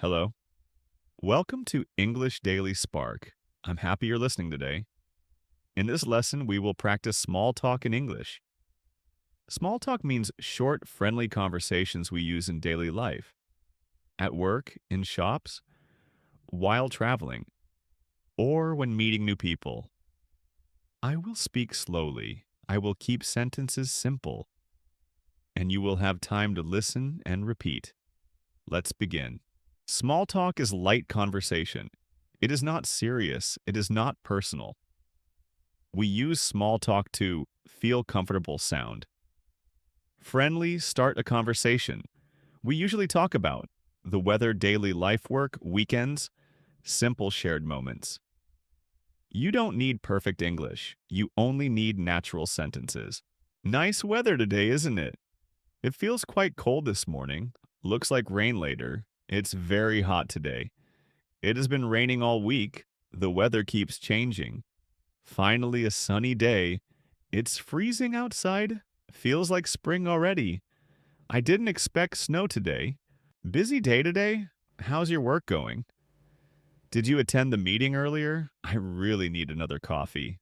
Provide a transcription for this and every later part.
Hello. Welcome to English Daily Spark. I'm happy you're listening today. In this lesson, we will practice small talk in English. Small talk means short, friendly conversations we use in daily life, at work, in shops, while traveling, or when meeting new people. I will speak slowly. I will keep sentences simple, and you will have time to listen and repeat. Let's begin. Small talk is light conversation. It is not serious. It is not personal. We use small talk to feel comfortable sound. Friendly, start a conversation. We usually talk about the weather, daily life work, weekends, simple shared moments. You don't need perfect English. You only need natural sentences. Nice weather today, isn't it? It feels quite cold this morning. Looks like rain later. It's very hot today. It has been raining all week. The weather keeps changing. Finally, a sunny day. It's freezing outside. Feels like spring already. I didn't expect snow today. Busy day today? How's your work going? Did you attend the meeting earlier? I really need another coffee.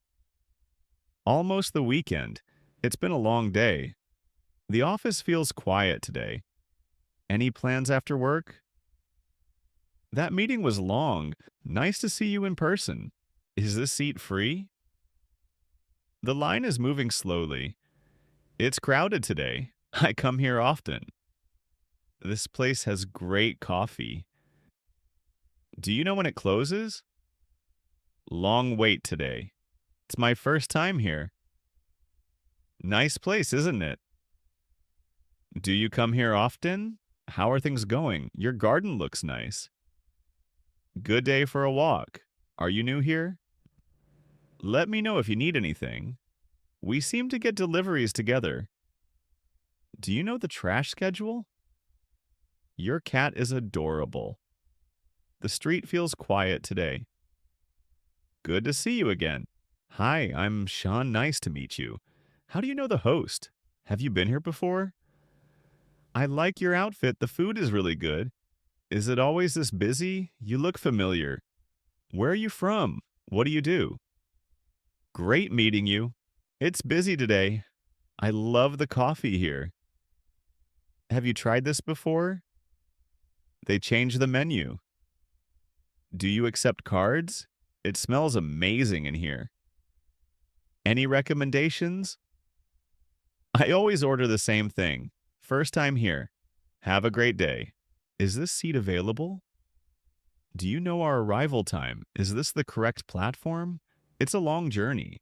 Almost the weekend. It's been a long day. The office feels quiet today. Any plans after work? That meeting was long. Nice to see you in person. Is this seat free? The line is moving slowly. It's crowded today. I come here often. This place has great coffee. Do you know when it closes? Long wait today. It's my first time here. Nice place, isn't it? Do you come here often? How are things going? Your garden looks nice. Good day for a walk. Are you new here? Let me know if you need anything. We seem to get deliveries together. Do you know the trash schedule? Your cat is adorable. The street feels quiet today. Good to see you again. Hi, I'm Sean. Nice to meet you. How do you know the host? Have you been here before? I like your outfit. The food is really good. Is it always this busy? You look familiar. Where are you from? What do you do? Great meeting you. It's busy today. I love the coffee here. Have you tried this before? They changed the menu. Do you accept cards? It smells amazing in here. Any recommendations? I always order the same thing. First time here. Have a great day. Is this seat available? Do you know our arrival time? Is this the correct platform? It's a long journey.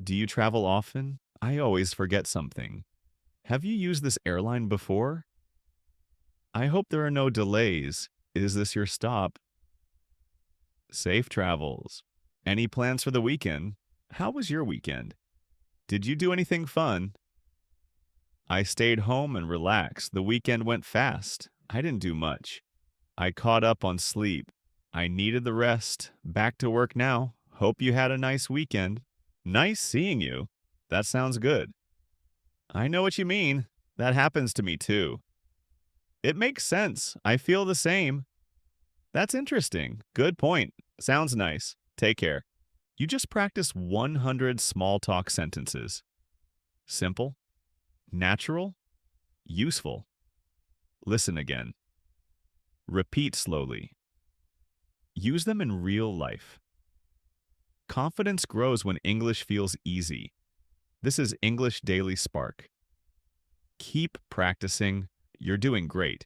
Do you travel often? I always forget something. Have you used this airline before? I hope there are no delays. Is this your stop? Safe travels. Any plans for the weekend? How was your weekend? Did you do anything fun? I stayed home and relaxed. The weekend went fast. I didn't do much. I caught up on sleep. I needed the rest. Back to work now. Hope you had a nice weekend. Nice seeing you. That sounds good. I know what you mean. That happens to me too. It makes sense. I feel the same. That's interesting. Good point. Sounds nice. Take care. You just practiced 100 small talk sentences. Simple, natural, useful. Listen again. Repeat slowly. Use them in real life. Confidence grows when English feels easy. This is English Daily Spark. Keep practicing. You're doing great.